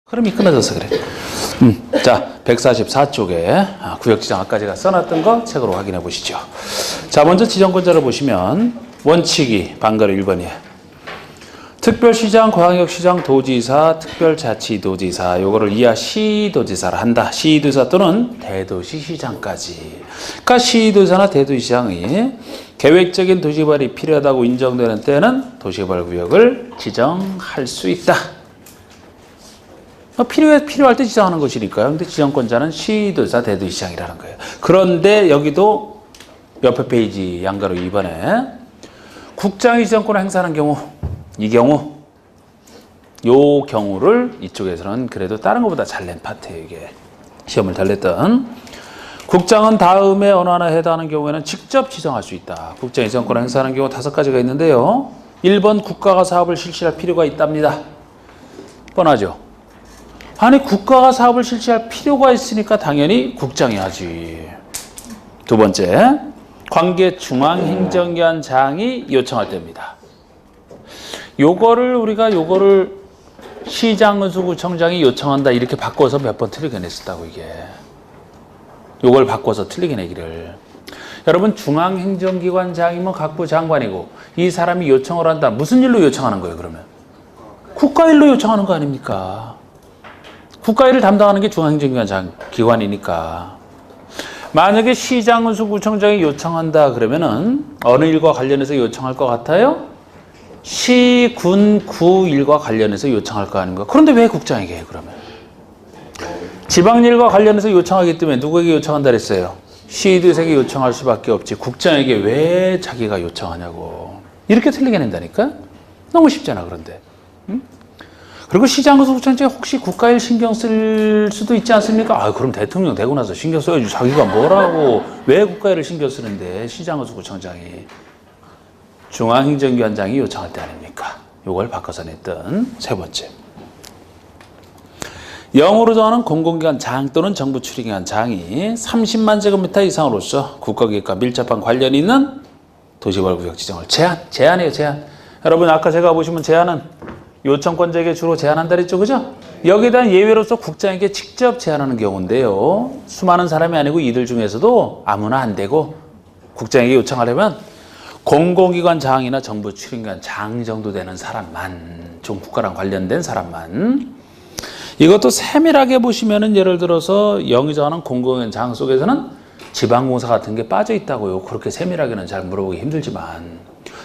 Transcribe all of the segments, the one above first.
흐름이 끊어져서 그래. 자, 144쪽에 구역지정 아까 제가 써놨던 거 책으로 확인해 보시죠. 자, 먼저 지정권자를 보시면 원칙이 방가로 1번이에요. 특별시장, 광역시장, 도지사, 특별자치도지사 요거를 이하 시도지사를 한다. 시도지사 또는 대도시시장까지. 그러니까 시도지사나 대도시장이 계획적인 도시개발이 필요하다고 인정되는 때는 도시개발구역을 지정할 수 있다. 필요할 때 지정하는 것이니까요. 근데 지정권자는 시도지사, 대도시장이라는 거예요. 그런데 여기도 옆에 페이지 양가로 2번에 국장이 지정권을 행사하는 경우, 이 경우를 이쪽에서는 그래도 다른 것보다 잘 낸 파트예요. 이게 시험을 잘 냈던. 국장은 다음에 어느 하나 해당하는 경우에는 직접 지정할 수 있다. 국장이 지정권을 행사하는 경우 5가지가 있는데요. 1번 국가가 사업을 실시할 필요가 있답니다. 뻔하죠. 아니 국가가 사업을 실시할 필요가 있으니까 당연히 국장이 하지. 두 번째, 관계 중앙행정기관장이 요청할 때입니다. 요거를 시장의수구청장이 요청한다 이렇게 바꿔서 몇 번 틀리게 냈었다고 이게. 요걸 바꿔서 틀리게 내기를. 여러분 중앙행정기관장이면 각부 장관이고 이 사람이 요청을 한다. 무슨 일로 요청하는 거예요 그러면? 국가일로 요청하는 거 아닙니까? 국가일을 담당하는 게 중앙행정기관이니까. 만약에 시장의수구청장이 요청한다 그러면은 어느 일과 관련해서 요청할 것 같아요? 시, 군, 구 일과 관련해서 요청할 거 아닌가? 그런데 왜 국장에게 해요 그러면? 지방일과 관련해서 요청하기 때문에 누구에게 요청한다 그랬어요? 시도에게 요청할 수밖에 없지. 국장에게 왜 자기가 요청하냐고. 이렇게 틀리게 낸다니까? 너무 쉽잖아 그런데. 응? 그리고 시장의수구청장이 혹시 국가일 신경 쓸 수도 있지 않습니까? 그럼 대통령 되고 나서 신경 써야지. 자기가 뭐라고 왜 국가일을 신경 쓰는데 시장의수구청장이. 중앙행정기관장이 요청할 때 아닙니까? 요걸 바꿔서 냈던 세 번째. 0으로 정하는 공공기관 장 또는 정부 출입기관 장이 30만 제곱미터 이상으로서 국가기획과 밀접한 관련이 있는 도시개발구역 지정을 제한해요. 여러분 아까 제가 보시면 제한은 요청권자에게 주로 제한한다 그랬죠, 그죠? 여기에 대한 예외로서 국장에게 직접 제한하는 경우인데요. 수많은 사람이 아니고 이들 중에서도 아무나 안 되고 국장에게 요청하려면 공공기관 장이나 정부 출입기관 장 정도 되는 사람만, 좀 국가랑 관련된 사람만. 이것도 세밀하게 보시면은 예를 들어서 0이 정하는 공공기관 장 속에서는 지방공사 같은 게 빠져 있다고요. 그렇게 세밀하게는 잘 물어보기 힘들지만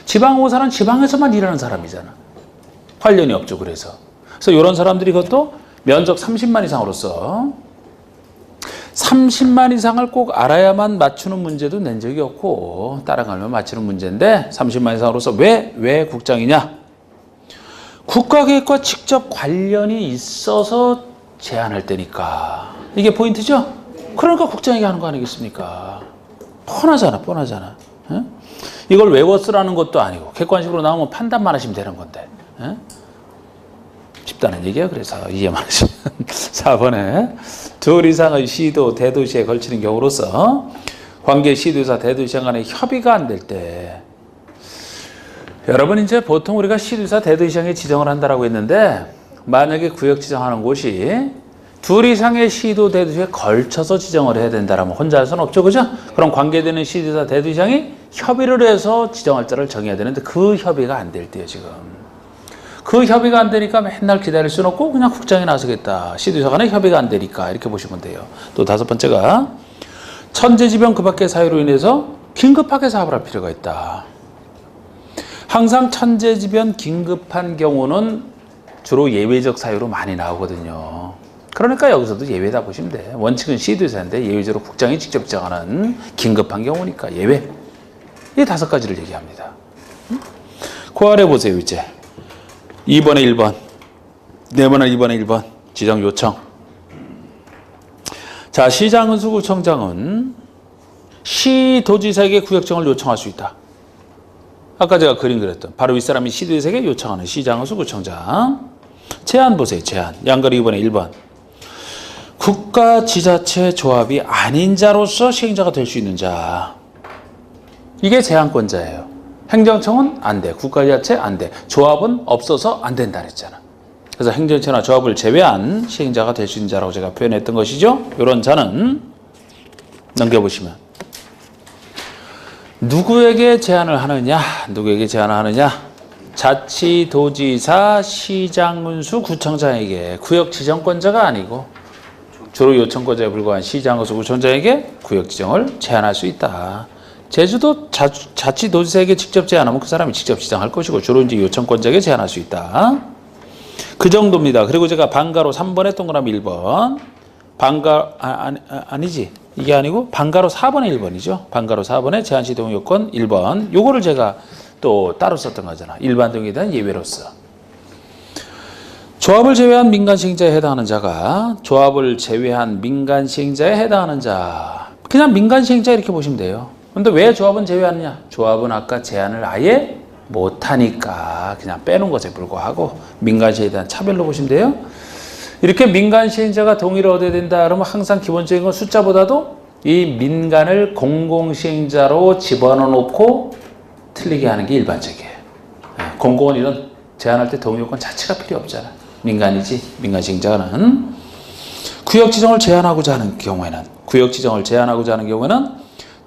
지방공사는 지방에서만 일하는 사람이잖아. 관련이 없죠. 그래서 이런 사람들이 그것도 면적 30만 이상으로서 30만 이상을 꼭 알아야만 맞추는 문제도 낸 적이 없고 따라가면 맞추는 문제인데 30만 이상으로서 왜 국장이냐? 국가계획과 직접 관련이 있어서 제한할 때니까. 이게 포인트죠? 그러니까 국장에게 하는 거 아니겠습니까? 뻔하잖아. 에? 이걸 외워 쓰라는 것도 아니고 객관식으로 나오면 판단만 하시면 되는 건데. 에? 쉽다는 얘기예요. 그래서 이해만 하시면 4번에 둘 이상의 시도, 대도시에 걸치는 경우로서 관계 시도지사, 대도시장 간의 협의가 안 될 때 여러분 이제 보통 우리가 시도지사, 대도시장에 지정을 한다라고 했는데 만약에 구역 지정하는 곳이 둘 이상의 시도, 대도시에 걸쳐서 지정을 해야 된다라면 혼자 할 수는 없죠. 그죠? 그럼 관계되는 시도지사, 대도시장이 협의를 해서 지정할 자를 정해야 되는데 그 협의가 안 될 때요 지금. 그 협의가 안 되니까 맨날 기다릴 수는 없고 그냥 국장이 나서겠다. 시도지사 간에 협의가 안 되니까 이렇게 보시면 돼요. 또 5번째가 천재지변 그 밖의 사유로 인해서 긴급하게 사업을 할 필요가 있다. 항상 천재지변 긴급한 경우는 주로 예외적 사유로 많이 나오거든요. 그러니까 여기서도 예외다 보시면 돼. 원칙은 시도지사인데 예외적으로 국장이 직접 지정하는 긴급한 경우니까 예외. 이 5가지를 얘기합니다. 그 아래 보세요 이제. 2번에 1번, 네번에 2번에 1번 지정 요청. 자, 시장의수구청장은 시도지사에게 구역정을 요청할 수 있다. 아까 제가 그림 그렸던 바로 윗사람이 시도지사에게 요청하는 시장의수구청장. 제한 보세요. 제한. 양가리 2번에 1번. 국가지자체 조합이 아닌 자로서 시행자가 될 수 있는 자. 이게 제한권자예요. 행정청은 안 돼. 국가지자체 안 돼. 조합은 없어서 안 된다 그랬잖아. 그래서 행정처나 조합을 제외한 시행자가 될 수 있는 자라고 제가 표현했던 것이죠. 이런 자는 넘겨보시면 누구에게 제한을 하느냐? 누구에게 제한을 하느냐? 자치도지사, 시장군수, 구청장에게 구역 지정권자가 아니고 주로 요청권자에 불과한 시장군수, 구청장에게 구역 지정을 제한할 수 있다. 제주도 자치도지사에게 직접 제한하면 그 사람이 직접 지정할 것이고 주로 이제 요청권자에게 제한할 수 있다. 그 정도입니다. 그리고 제가 방가로 3번에 동그라미 1번. 아니지. 이게 아니고 방가로 4번에 1번이죠. 방가로 4번에 제한시 동의 요건 1번. 요거를 제가 또 따로 썼던 거잖아. 일반 동의에 대한 예외로서. 조합을 제외한 민간 시행자에 해당하는 자가 조합을 제외한 민간 시행자에 해당하는 자. 그냥 민간 시행자 이렇게 보시면 돼요. 근데 왜 조합은 제외하느냐? 조합은 아까 제한을 아예 못하니까 그냥 빼놓은 것에 불과하고 민간 시행에 대한 차별로 보시면 돼요. 이렇게 민간 시행자가 동의를 얻어야 된다 그러면 항상 기본적인 건 숫자보다도 이 민간을 공공시행자로 집어넣어 놓고 틀리게 하는 게 일반적이에요. 공공은 이런 제한할 때 동의 요건 자체가 필요 없잖아. 민간이지. 민간 시행자는 구역 지정을 제한하고자 하는 경우에는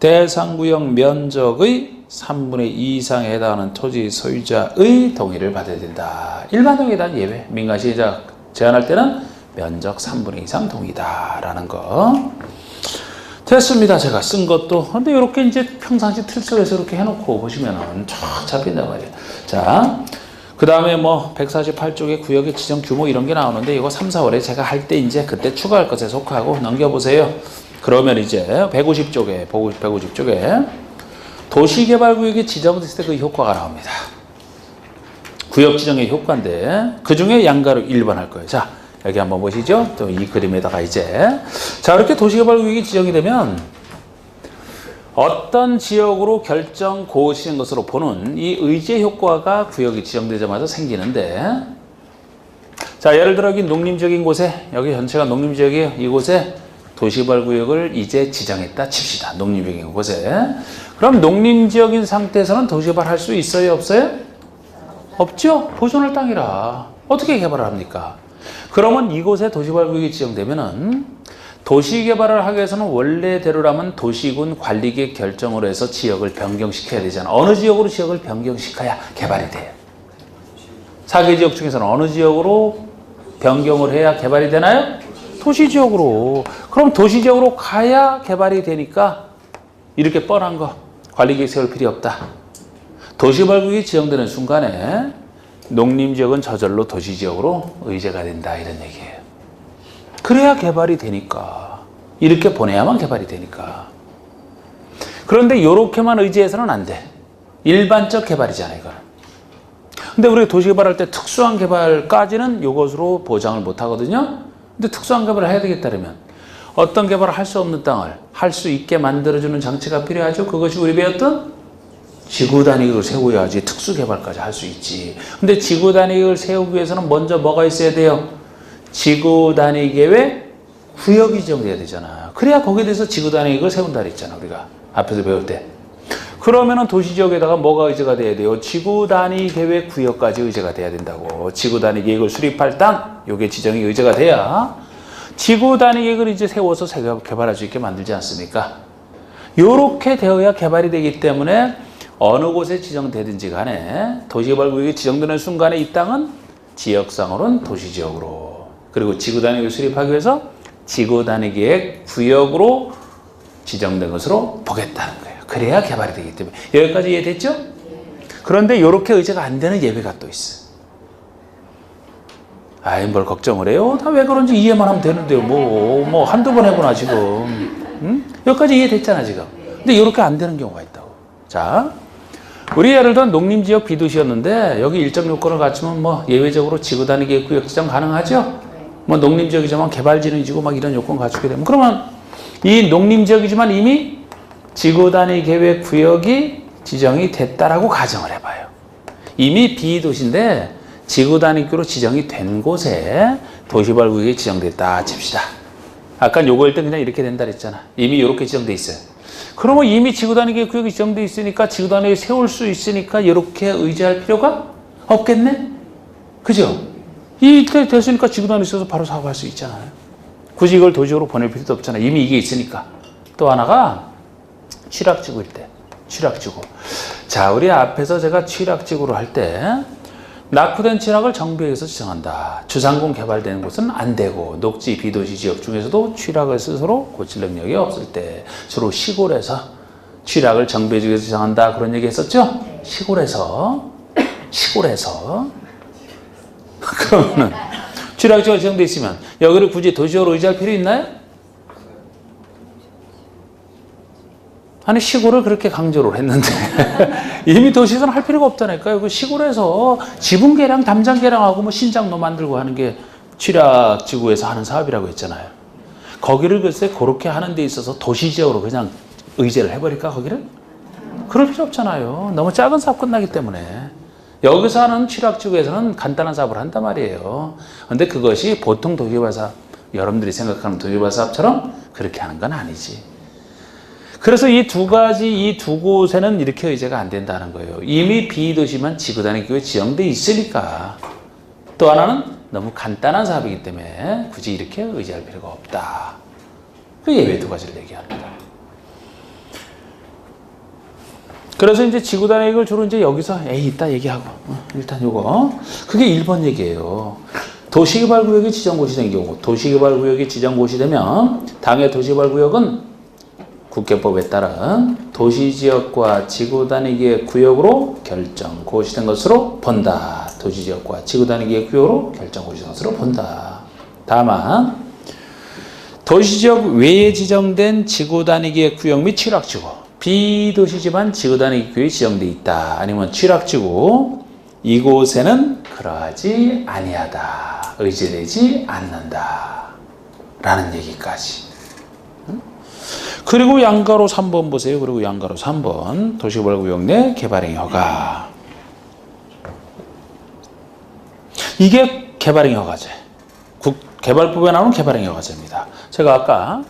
대상구역 면적의 3분의 2 이상에 해당하는 토지 소유자의 동의를 받아야 된다. 일반 동의에 대한 예외. 민간 시행자 제한할 때는 면적 3분의 2 이상 동의다라는 거. 됐습니다. 제가 쓴 것도. 근데 이렇게 이제 평상시 틀 속에서 이렇게 해놓고 보시면은 쫙 잡힌단 말이에요. 자, 그 다음에 뭐 148쪽에 구역의 지정 규모 이런 게 나오는데 이거 3, 4월에 제가 할 때 이제 그때 추가할 것에 속하고 넘겨보세요. 그러면 이제 150쪽에 도시개발구역이 지정됐을 때 그 효과가 나옵니다. 구역 지정의 효과인데 그 중에 양가로 1번 할 거예요. 자, 여기 한번 보시죠. 또 이 그림에다가 이제 자, 이렇게 도시개발구역이 지정이 되면 어떤 지역으로 결정 고시한 것으로 보는 이 의제 효과가 구역이 지정되자마자 생기는데, 자, 예를 들어 여기 농림지역인 곳에, 여기 전체가 농림지역이에요. 이곳에 도시개발구역을 이제 지정했다 칩시다. 농림지역인 곳에. 그럼 농림지역인 상태에서는 도시개발 할 수 있어요? 없어요? 없죠? 보존할 땅이라. 어떻게 개발을 합니까? 그러면 이곳에 도시개발구역이 지정되면은 도시개발을 하기 위해서는 원래대로라면 도시군 관리계획 결정으로 해서 지역을 변경시켜야 되잖아. 어느 지역으로 지역을 변경시켜야 개발이 돼요? 4개 지역 중에서는 어느 지역으로 변경을 해야 개발이 되나요? 도시지역으로. 그럼 도시지역으로 가야 개발이 되니까 이렇게 뻔한 거 관리계획 세울 필요 없다. 도시개발구역이 지정되는 순간에 농림지역은 저절로 도시지역으로 의제가 된다 이런 얘기예요. 그래야 개발이 되니까. 이렇게 보내야만 개발이 되니까. 그런데 이렇게만 의지해서는 안 돼. 일반적 개발이잖아요, 이거는. 근데 우리가 도시개발할 때 특수한 개발까지는 이것으로 보장을 못 하거든요. 근데 특수한 개발을 해야 되겠다면 어떤 개발을 할 수 없는 땅을 할 수 있게 만들어주는 장치가 필요하죠. 그것이 우리 배웠던 지구단위계획을 세워야지 특수개발까지 할 수 있지. 근데 지구단위계획을 세우기 위해서는 먼저 뭐가 있어야 돼요? 지구단위계획 구역이 지정돼야 되잖아. 그래야 거기에 대해서 지구단위계획을 세운다 그랬잖아. 우리가 앞에서 배울 때. 그러면은 도시지역에다가 뭐가 의제가 돼야 돼요? 지구단위계획 구역까지 의제가 돼야 된다고. 지구단위계획을 수립할 땅, 요게 지정이 의제가 돼야 지구단위계획을 이제 세워서 개발할 수 있게 만들지 않습니까? 요렇게 되어야 개발이 되기 때문에 어느 곳에 지정되든지 간에 도시개발구역이 지정되는 순간에 이 땅은 지역상으로는 도시지역으로, 그리고 지구단위계획을 수립하기 위해서 지구단위계획 구역으로 지정된 것으로 보겠다는 거예요. 그래야 개발이 되기 때문에. 여기까지 이해됐죠? 그런데 이렇게 의제가 안 되는 예외가 또 있어. 아이, 뭘 걱정을 해요? 다 왜 그런지 이해만 하면 되는데요. 뭐 한두 번 해보나 지금. 응? 여기까지 이해됐잖아 지금. 근데 이렇게 안 되는 경우가 있다고. 자, 우리 예를 들어 농림지역 비도시였는데 여기 일정 요건을 갖추면 뭐 예외적으로 지구단위계획 구역 지정 가능하죠? 뭐 농림지역이지만 개발진흥지구 막 이런 요건 갖추게 되면, 그러면 이 농림지역이지만 이미 지구단위계획 구역이 지정이 됐다라고 가정을 해봐요. 이미 비도시인데 지구단위구로 지정이 된 곳에 도시개발구역이 지정됐다 칩시다. 아까 요거일 때 그냥 이렇게 된다 그랬잖아. 이미 이렇게 지정돼 있어요. 그러면 이미 지구단위계획 구역이 지정돼 있으니까 지구단위에 세울 수 있으니까 이렇게 의지할 필요가 없겠네? 그죠? 이때 됐으니까 지구단위 있어서 바로 사업할 수 있잖아요. 굳이 이걸 도시로 보낼 필요도 없잖아요. 이미 이게 있으니까. 또 하나가 취락지구일 때. 취락지구. 자, 우리 앞에서 제가 취락지구로 할 때 낙후된 취락을 정비에서 지정한다. 주상공 개발되는 곳은 안 되고 녹지 비도시 지역 중에서도 취락을 스스로 고칠 능력이 없을 때 주로 시골에서 취락을 정비지구에서 지정한다. 그런 얘기 했었죠? 시골에서 그러면은 취락지구가 지정돼 있으면 여기를 굳이 도시로 의지할 필요 있나요? 아니 시골을 그렇게 강조를 했는데 이미 도시에서는 할 필요가 없다니까요. 그 시골에서 지분 개량, 담장 개량하고 뭐 신장로 만들고 하는 게 취락지구에서 하는 사업이라고 했잖아요. 거기를 글쎄 그렇게 하는 데 있어서 도시 지역으로 그냥 의제를 해버릴까 거기를? 그럴 필요 없잖아요. 너무 작은 사업 끝나기 때문에. 여기서 하는 취락지구에서는 간단한 사업을 한단 말이에요. 근데 그것이 보통 도시개발 사업, 여러분들이 생각하는 도시개발 사업처럼 그렇게 하는 건 아니지. 그래서 이 두 가지, 이 두 곳에는 이렇게 의제가 안 된다는 거예요. 이미 비도시만 지구단위 기구에 지정돼 있으니까. 또 하나는 너무 간단한 사업이기 때문에 굳이 이렇게 의지할 필요가 없다. 그 예외 두 가지를 얘기합니다. 그래서 이제 지구단위 기구를 주로 이제 여기서 이따 얘기하고 일단 요거 그게 1번 얘기예요. 도시개발구역이 지정고시 된 경우, 도시개발구역이 지정고시 되면 당해 도시개발구역은 국계법에 따른 도시지역과 지구단위기의 구역으로 결정 고시된 것으로 본다. 도시지역과 지구단위기의 구역으로 결정 고시된 것으로 본다. 다만 도시지역 외에 지정된 지구단위기의 구역 및 취락지구, 비도시지만 지구단위기 구역이 지정돼 있다. 아니면 취락지구, 이곳에는 그러하지 아니하다. 의지되지 않는다. 라는 얘기까지. 그리고 양가로 3번 보세요. 그리고 양가로 3번 도시개발구역 내 개발행위 허가. 이게 개발행위 허가제. 개발법에 나오는 개발행위 허가제입니다. 제가 아까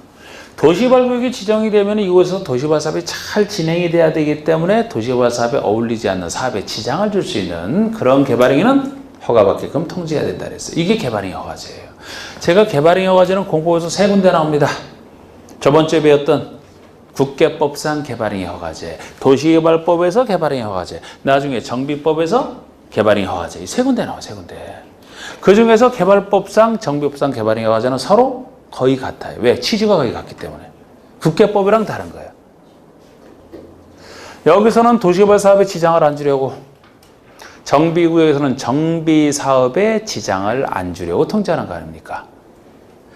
도시개발구역이 지정이 되면 이곳에서 도시개발 사업이 잘 진행이 돼야 되기 때문에 도시개발 사업에 어울리지 않는 사업에 지장을 줄 수 있는 그런 개발행위는 허가받게끔 통지해야 된다 그랬어요. 이게 개발행위 허가제예요. 제가 개발행위 허가제는 공고에서 3군데 나옵니다. 저번 주에 배웠던 국계법상 개발행위 허가제, 도시개발법에서 개발행위 허가제, 나중에 정비법에서 개발행위 허가제. 이 3군데 나와요. 3군데. 그 중에서 개발법상, 정비법상 개발행위 허가제는 서로 거의 같아요. 왜? 취지가 거의 같기 때문에. 국계법이랑 다른 거예요. 여기서는 도시개발 사업에 지장을 안 주려고, 정비구역에서는 정비 사업에 지장을 안 주려고 통제하는 거 아닙니까?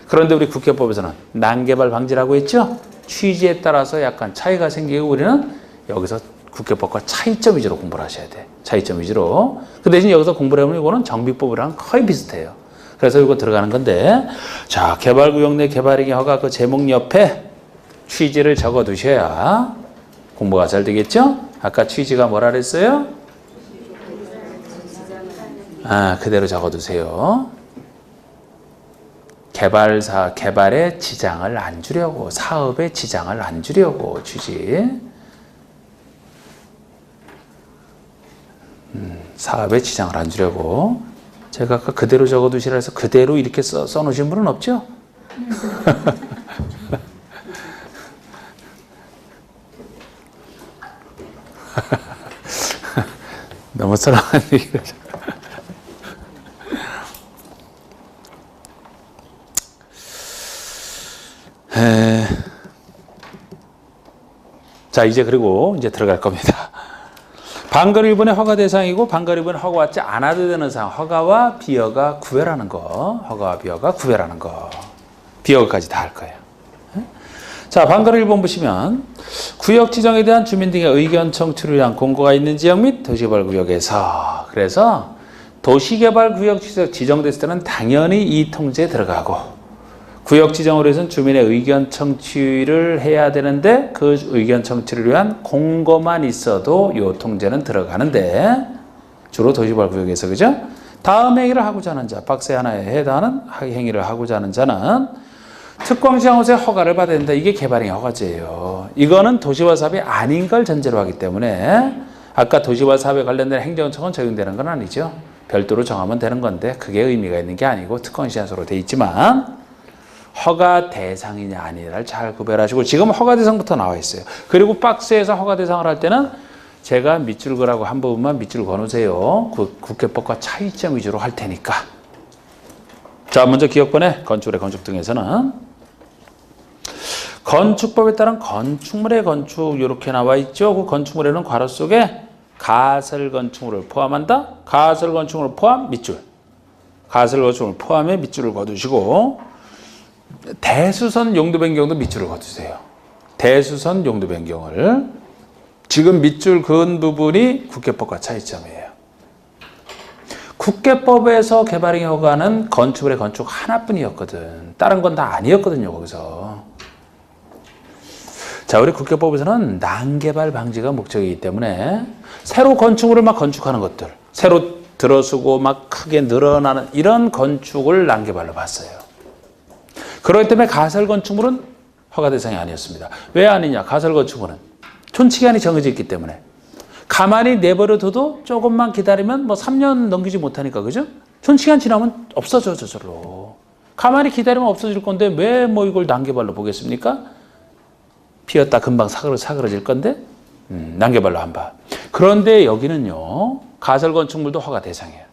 그런데 우리 국회법에서는 난개발 방지라고 했죠? 취지에 따라서 약간 차이가 생기고 우리는 여기서 국회법과 차이점 위주로 공부를 하셔야 돼. 차이점 위주로. 그 대신 여기서 공부를 하면 이거는 정비법이랑 거의 비슷해요. 그래서 이거 들어가는 건데, 자, 개발구역 내 개발행위 허가 그 제목 옆에 취지를 적어 두셔야 공부가 잘 되겠죠? 아까 취지가 뭐라 그랬어요? 그대로 적어 두세요. 개발에 지장을 안 주려고, 사업에 지장을 안 주려고 취지. 사업에 지장을 안 주려고. 제가 아까 그대로 적어두시라 해서 그대로 이렇게 써놓으신 분은 없죠? 너무 썰렁한 얘기를. 자, 이제 그리고 이제 들어갈 겁니다. 방거 1번의 허가 대상이고 방거 1번에 허가 받지 않아도 되는 상황. 허가와 비허가 구별하는 거. 허가와 비허가 구별하는 거. 비허가까지 다 할 거예요. 자, 방거 1번 보시면 구역 지정에 대한 주민 등의 의견 청취를 위한 공고가 있는 지역 및 도시개발구역에서, 그래서 도시개발구역 지정됐을 때는 당연히 이 통제에 들어가고, 구역 지정으로 해서는 주민의 의견 청취를 해야 되는데 그 의견 청취를 위한 공고만 있어도 이 통제는 들어가는데, 주로 도시개발구역에서, 그죠? 다음 행위를 하고자 하는 자, 박스 하나에 해당하는 행위를 하고자 하는 자는 특광시장호세 허가를 받아야 된다. 이게 개발행위 허가제예요. 이거는 도시개발 사업이 아닌 걸 전제로 하기 때문에 아까 도시개발 사업에 관련된 행정처분 적용되는 건 아니죠. 별도로 정하면 되는 건데 그게 의미가 있는 게 아니고 특권 시한서로 돼 있지만 허가 대상이냐 아니냐를 잘 구별하시고 지금 허가 대상부터 나와 있어요. 그리고 박스에서 허가 대상을 할 때는 제가 밑줄 그라고 한 부분만 밑줄 그어놓으세요. 국회법과 차이점 위주로 할 테니까. 자, 먼저 기억번에 건축물의 건축 등에서는 건축법에 따른 건축물의 건축 이렇게 나와 있죠. 그 건축물에는 괄호 속에 가설 건축물을 포함한다. 가설 건축물을 포함 밑줄. 가설 건축물을 포함해 밑줄을 거두시고 대수선 용도 변경도 밑줄을 거두세요. 대수선 용도 변경을 지금 밑줄 그은 부분이 국회법과 차이점이에요. 국회법에서 개발행위 허가는 건축물의 건축 하나뿐이었거든. 다른 건 다 아니었거든요. 거기서. 자, 우리 국회법에서는 난개발 방지가 목적이기 때문에 새로 건축물을 막 건축하는 것들, 새로 들어서고 막 크게 늘어나는 이런 건축을 난개발로 봤어요. 그렇기 때문에 가설 건축물은 허가 대상이 아니었습니다. 왜 아니냐? 가설 건축물은 촌치기한이 정해져 있기 때문에 가만히 내버려둬도 조금만 기다리면 뭐 3년 넘기지 못하니까, 그죠? 촌치기한 지나면 없어져, 저절로. 가만히 기다리면 없어질 건데 왜 뭐 이걸 난개발로 보겠습니까? 피었다 금방 사그러질 건데 난개발로 안 봐. 그런데 여기는요, 가설 건축물도 허가 대상이에요.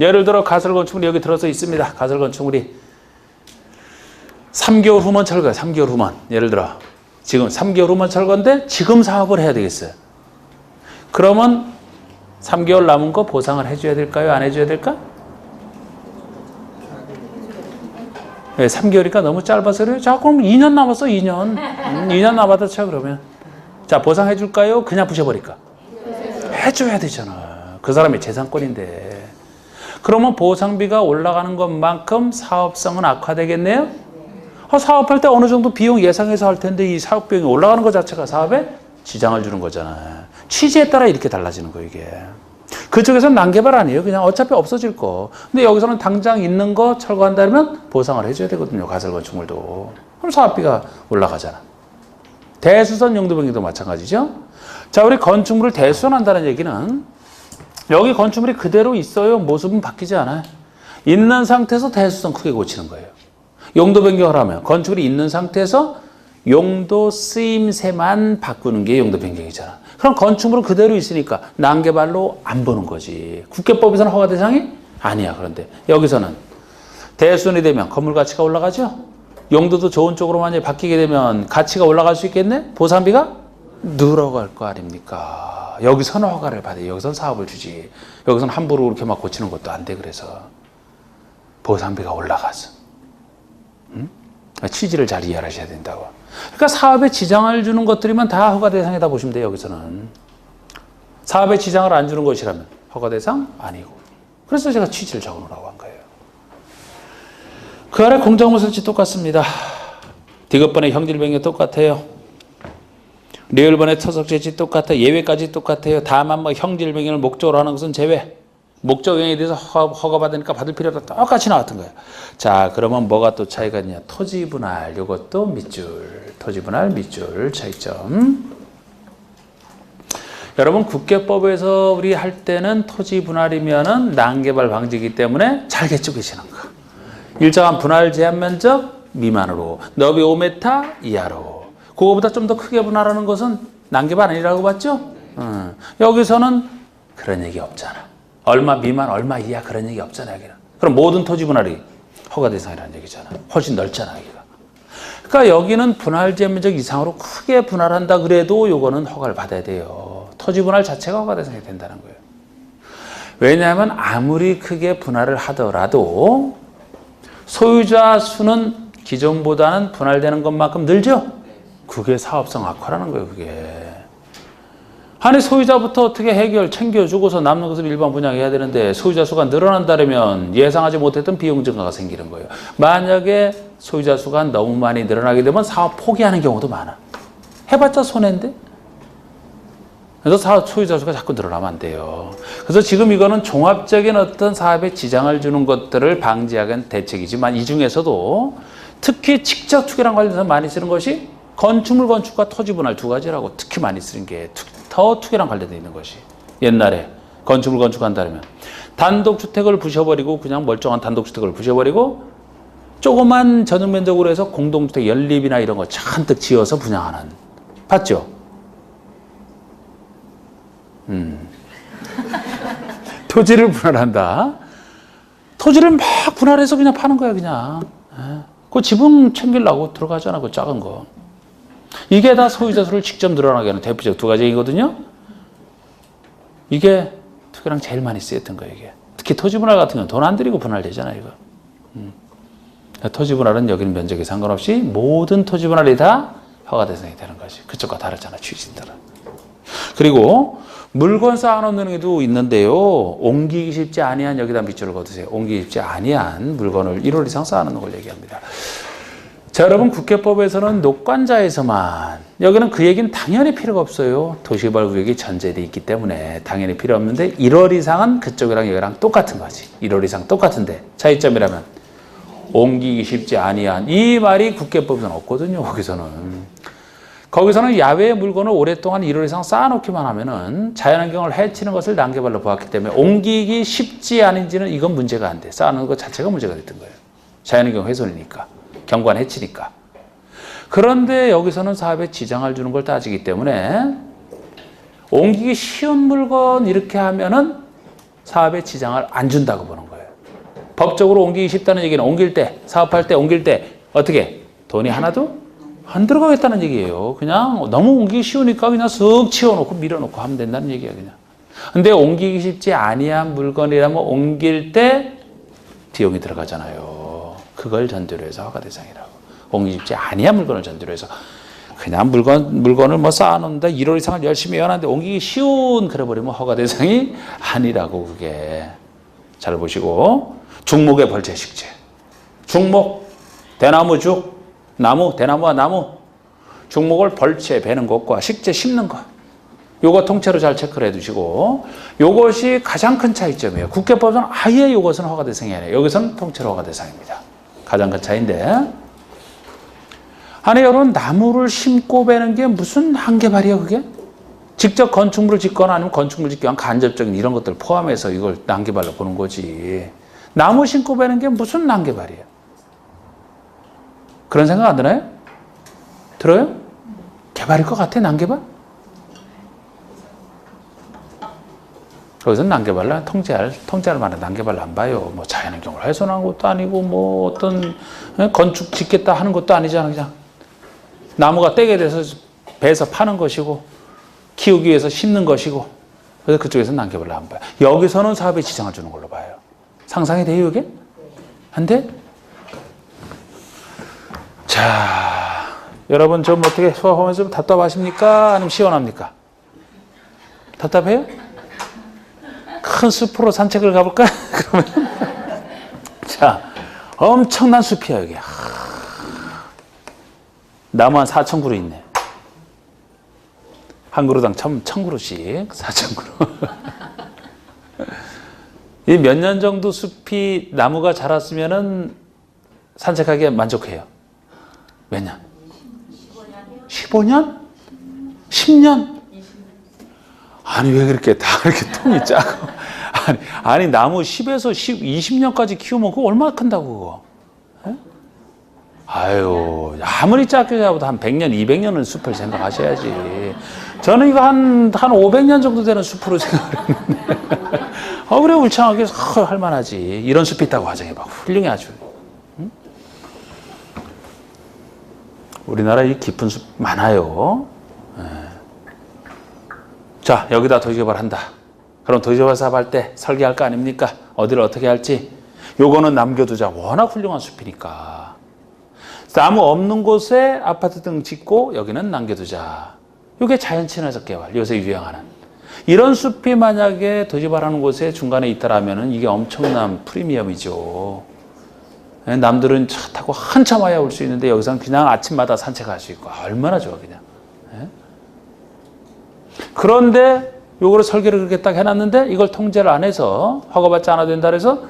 예를 들어 가설 건축물이 여기 들어서 있습니다. 가설 건축물이 3개월 후면 철거야. 3개월 후면. 예를 들어 지금 3개월 후면 철거인데 지금 사업을 해야 되겠어요. 그러면 3개월 남은 거 보상을 해줘야 될까요? 안 해줘야 될까? 네, 3개월이니까 너무 짧아서 그래요. 자, 그럼 2년 남았어, 2년. 2년 남았다 쳐, 그러면. 자, 보상해 줄까요? 그냥 부셔버릴까? 해줘야 되잖아. 그 사람의 재산권인데. 그러면 보상비가 올라가는 것만큼 사업성은 악화되겠네요? 사업할 때 어느 정도 비용 예상해서 할 텐데 이 사업 비용이 올라가는 것 자체가 사업에 지장을 주는 거잖아. 취지에 따라 이렇게 달라지는 거예요, 이게. 그쪽에서는 난개발 아니에요. 그냥 어차피 없어질 거. 근데 여기서는 당장 있는 거 철거한다면 보상을 해줘야 되거든요. 가설 건축물도. 그럼 사업비가 올라가잖아. 대수선 용도 변경도 마찬가지죠. 자, 우리 건축물을 대수선한다는 얘기는 여기 건축물이 그대로 있어요. 모습은 바뀌지 않아요. 있는 상태에서 대수선 크게 고치는 거예요. 용도 변경을 하면 건축물이 있는 상태에서 용도 쓰임새만 바꾸는 게 용도 변경이잖아. 그럼 건축물은 그대로 있으니까 난개발로 안 보는 거지. 국회법에서는 허가 대상이 아니야. 그런데 여기서는 대수선이 되면 건물 가치가 올라가죠. 용도도 좋은 쪽으로 만약에 바뀌게 되면 가치가 올라갈 수 있겠네. 보상비가 늘어갈 거 아닙니까. 여기서는 허가를 받아요. 여기서는 사업을 주지. 여기서는 함부로 그렇게 막 고치는 것도 안 돼. 그래서 보상비가 올라가서. 취지를 잘 이해하셔야 된다고. 그러니까 사업에 지장을 주는 것들이면 다 허가 대상이다 보시면 돼요. 여기서는. 사업에 지장을 안 주는 것이라면 허가 대상 아니고. 그래서 제가 취지를 적어놓으라고 한 거예요. 그 아래 공작물 설치 똑같습니다. 디귿번의 형질 변경 똑같아요. 리을번의 터석 제치 똑같아. 예외까지 똑같아요. 다만 뭐 형질 변경을 목적으로 하는 것은 제외. 목적 행위에 대해서 허가받으니까 받을 필요 없다. 똑같이 나왔던 거예요. 자, 그러면 뭐가 또 차이가 있냐? 토지 분할, 이것도 밑줄. 토지 분할, 밑줄 차이점. 여러분, 국회법에서 우리 할 때는 토지 분할이면은 난개발 방지이기 때문에 잘 개쭉 계시는 거. 일정한 분할 제한 면적 미만으로, 너비 5m 이하로. 그거보다 좀 더 크게 분할하는 것은 난개발 아니라고 봤죠? 여기서는 그런 얘기 없잖아. 얼마 미만, 얼마 이하 그런 얘기 없잖아, 여기는. 그럼 모든 토지 분할이 허가 대상이라는 얘기잖아. 훨씬 넓잖아, 여기가. 그러니까 여기는 분할 제한면적 이상으로 크게 분할한다 그래도 요거는 허가를 받아야 돼요. 토지 분할 자체가 허가 대상이 된다는 거예요. 왜냐하면 아무리 크게 분할을 하더라도 소유자 수는 기존보다는 분할되는 것만큼 늘죠? 그게 사업성 악화라는 거예요, 그게. 아니, 소유자부터 어떻게 챙겨주고서 남는 것을 일반 분양해야 되는데 소유자 수가 늘어난다면 예상하지 못했던 비용 증가가 생기는 거예요. 만약에 소유자 수가 너무 많이 늘어나게 되면 사업 포기하는 경우도 많아. 해봤자 손해인데? 그래서 소유자 수가 자꾸 늘어나면 안 돼요. 그래서 지금 이거는 종합적인 어떤 사업에 지장을 주는 것들을 방지하는 대책이지만 이 중에서도 특히 직접 투기랑 관련해서 많이 쓰는 것이 건축물 건축과 토지 분할 두 가지라고 특히 많이 쓰는 게 더 투기랑 관련되어 있는 것이. 옛날에 건축을 건축한다면 단독주택을 부셔버리고 그냥 멀쩡한 단독주택을 부셔버리고 조그만 전용면적으로 해서 공동주택 연립이나 이런 거 잔뜩 지어서 분양하는. 봤죠? 토지를 분할한다. 토지를 막 분할해서 그냥 파는 거야 그냥. 그 지분 챙기려고 들어가잖아 그 작은 거. 이게 다 소유자 수를 직접 늘어나게 하는 대표적 두 가지이거든요. 이게 투기랑 제일 많이 쓰였던 거예요 이게. 특히 토지 분할 같은 경우는 돈 안 들이고 분할되잖아 이거. 토지 분할은 여기는 면적에 상관없이 모든 토지 분할이 다 허가 대상이 되는 거지. 그쪽과 다르잖아 취지에 따라. 그리고 물건 쌓아놓는 게도 있는데요. 옮기기 쉽지 아니한 여기다 밑줄을 거두세요. 옮기기 쉽지 아니한 물건을 1월 이상 쌓아놓는 걸 얘기합니다. 자, 여러분 국회법에서는 녹관자에서만 여기는 그 얘기는 당연히 필요가 없어요. 도시개발구역이 전제돼 있기 때문에 당연히 필요 없는데 1월 이상은 그쪽이랑 여기랑 똑같은 거지. 1월 이상 똑같은데 차이점이라면 옮기기 쉽지 아니한 이 말이 국회법에서는 없거든요. 거기서는 야외의 물건을 오랫동안 1월 이상 쌓아놓기만 하면은 자연환경을 해치는 것을 난개발로 보았기 때문에 옮기기 쉽지 않은지는 이건 문제가 안 돼. 쌓아놓는 것 자체가 문제가 됐던 거예요. 자연환경 훼손이니까. 경관 해치니까. 그런데 여기서는 사업에 지장을 주는 걸 따지기 때문에 옮기기 쉬운 물건 이렇게 하면은 사업에 지장을 안 준다고 보는 거예요. 법적으로 옮기기 쉽다는 얘기는 옮길 때, 사업할 때 옮길 때 어떻게? 돈이 하나도 안 들어가겠다는 얘기예요. 그냥 너무 옮기기 쉬우니까 그냥 쓱 치워놓고 밀어놓고 하면 된다는 얘기야 그냥. 근데 옮기기 쉽지 아니한 물건이라면 옮길 때 비용이 들어가잖아요. 그걸 전제로 해서 허가 대상이라고. 옮기기 쉽지 아니한 물건을 전제로 해서 그냥 물건을 뭐 쌓아놓는다 1월 이상을 열심히 해놨는데 옮기기 쉬운 그래버리면 허가 대상이 아니라고 그게. 잘 보시고 중목의 벌채식재. 중목, 대나무죽, 나무, 대나무와 나무, 중목을 벌채 베는 것과 식재 심는 것. 요거 통째로 잘 체크를 해두시고 요것이 가장 큰 차이점이에요. 국회법은 아예 요것은 허가 대상이 아니에요. 여기서는 통째로 허가 대상입니다. 가장 큰 차이인데 아니 여러분 나무를 심고 베는 게 무슨 난개발이야 그게? 직접 건축물을 짓거나 아니면 건축물 짓기 위한 간접적인 이런 것들 포함해서 이걸 난개발로 보는 거지. 나무 심고 베는 게 무슨 난개발이야? 그런 생각 안 드나요? 들어요? 개발일 것 같아, 난개발? 거기서는 난개발로 통제할 만한 난개발로 안 봐요. 뭐 자연환경을 훼손한 것도 아니고, 뭐 어떤 건축 짓겠다 하는 것도 아니잖아, 그냥. 나무가 떼게 돼서 베서 파는 것이고, 키우기 위해서 심는 것이고, 그래서 그쪽에서는 난개발로 안 봐요. 여기서는 사업에 지장을 주는 걸로 봐요. 상상이 돼요, 이게? 안 돼? 자, 여러분 좀 어떻게 수업하면서 좀 답답하십니까? 아니면 시원합니까? 답답해요? 큰 숲으로 산책을 가볼까? 그러면 자, 엄청난 숲이야 여기. 나무 한 4,000그루 있네. 한 그루당 1,000그루씩 4,000그루. 이 몇 년 정도 숲이 나무가 자랐으면은 산책하기에 만족해요. 몇 년? 15년? 10년? 아니 왜 그렇게 다 이렇게 통이 작고 아니 나무 10에서 20년까지 키우면 그거 얼마나 큰다고 그거. 에? 아유 아무리 작게 잡아도 한 100년 200년은 숲을 생각하셔야지. 저는 이거 한 500년 정도 되는 숲으로 생각을 했는데 그래 울창하게 할 만하지. 이런 숲이 있다고 가정해봐. 훌륭해 아주. 응? 우리나라에 깊은 숲 많아요. 자, 여기다 도시개발한다. 그럼 도시개발 사업할 때 설계할 거 아닙니까? 어디를 어떻게 할지. 요거는 남겨두자. 워낙 훌륭한 숲이니까. 나무 없는 곳에 아파트 등 짓고 여기는 남겨두자. 요게 자연친화적 개발. 요새 유행하는. 이런 숲이 만약에 도시개발하는 곳에 중간에 있다라면은 이게 엄청난 프리미엄이죠. 남들은 차 타고 한참 와야 올 수 있는데 여기서는 그냥 아침마다 산책할 수 있고 얼마나 좋아 그냥. 그런데 요거를 설계를 그렇게 딱 해놨는데 이걸 통제를 안 해서 허가받지 않아도 된다 그래서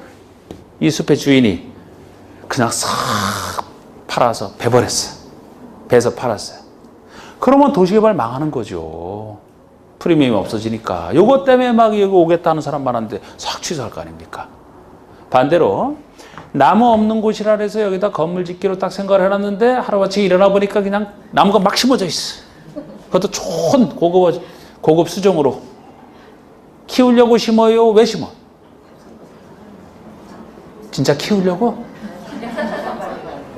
이 숲의 주인이 그냥 싹 팔아서 베버렸어. 베서 팔았어요. 그러면 도시개발 망하는 거죠. 프리미엄이 없어지니까. 요것 때문에 막 여기 오겠다는 사람 많았는데 싹 취소할 거 아닙니까? 반대로 나무 없는 곳이라 해서 여기다 건물 짓기로 딱 생각을 해놨는데 하루아침에 일어나 보니까 그냥 나무가 막 심어져 있어. 그것도 좋은 고급 수종으로. 키우려고 심어요? 왜 심어? 진짜 키우려고?